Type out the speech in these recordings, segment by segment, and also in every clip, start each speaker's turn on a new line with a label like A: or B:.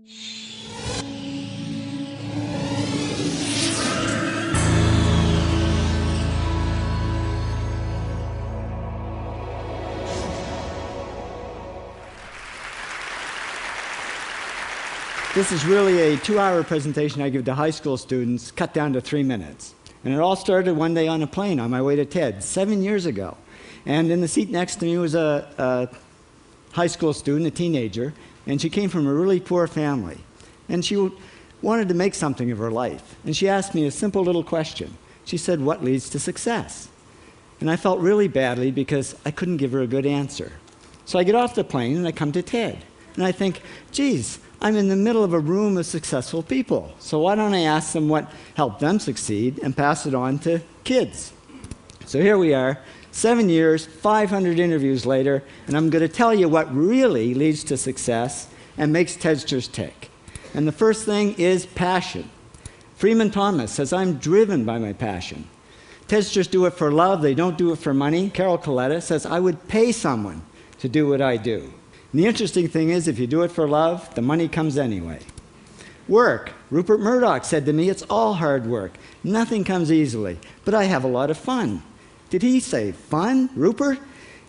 A: This is really a 2-hour presentation I give to high school students, cut down to 3 minutes. And it all started one day on a plane on my way to TED, 7 years ago. And in the seat next to me was a high school student, a teenager, and she came from a really poor family. And she wanted to make something of her life. And she asked me a simple little question. She said, "What leads to success?" And I felt really badly because I couldn't give her a good answer. So I get off the plane and I come to TED. And I think, geez, I'm in the middle of a room of successful people. So why don't I ask them what helped them succeed and pass it on to kids? So here we are, 7 years, 500 interviews later, and I'm going to tell you what really leads to success and makes TEDsters tick. And the first thing is passion. Freeman Thomas says, "I'm driven by my passion." TEDsters do it for love, they don't do it for money. Carol Coletta says, "I would pay someone to do what I do." And the interesting thing is, if you do it for love, the money comes anyway. Work. Rupert Murdoch said to me, "It's all hard work. Nothing comes easily, but I have a lot of fun." Did he say fun, Rupert?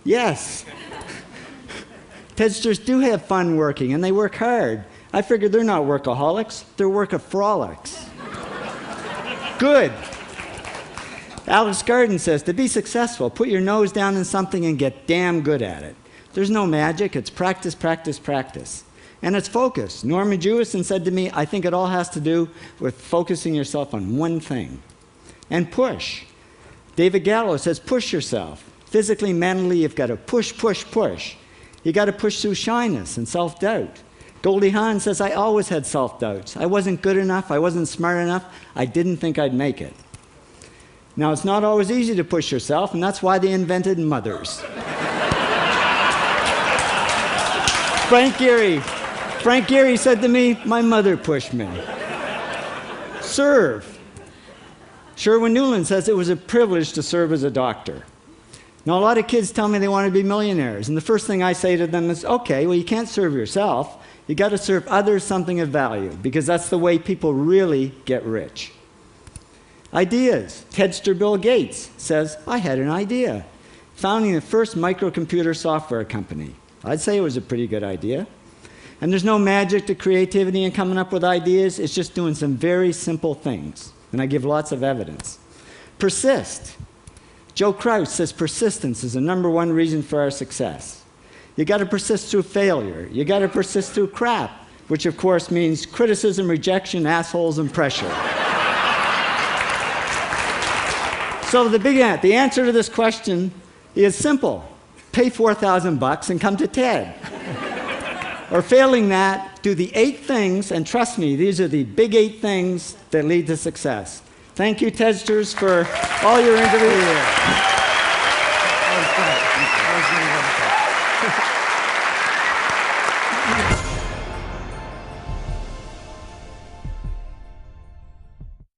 A: Yes. TEDsters do have fun working, and they work hard. I figured they're not workaholics, they're workaholics. Good. Alex Garden says, to be successful, put your nose down in something and get damn good at it. There's no magic, it's practice, practice, practice. And it's focus. Norman Jewison said to me, "I think it all has to do with focusing yourself on one thing." And push. David Gallo says, push yourself. Physically, mentally, you've got to push, push, push. You got to push through shyness and self-doubt. Goldie Hawn says, "I always had self-doubts. I wasn't good enough, I wasn't smart enough, I didn't think I'd make it." Now, it's not always easy to push yourself, and that's why they invented mothers. Frank Gehry said to me, "My mother pushed me." Serve. Sherwin Newland says, "It was a privilege to serve as a doctor." Now, a lot of kids tell me they want to be millionaires, and the first thing I say to them is, okay, well, you can't serve yourself. You got to serve others something of value, because that's the way people really get rich. Ideas. TEDster Bill Gates says, "I had an idea." Founding the first microcomputer software company. I'd say it was a pretty good idea. And there's no magic to creativity and coming up with ideas. It's just doing some very simple things. And I give lots of evidence. Persist. Joe Kraus says persistence is the #1 reason for our success. You got to persist through failure. You got to persist through crap, which of course means criticism, rejection, assholes, and pressure. So the answer to this question is simple. Pay $4,000 and come to TED. Or failing that, do the 8 things, and trust me, these are the big 8 things that lead to success. Thank you, TEDsters, for all your interviews.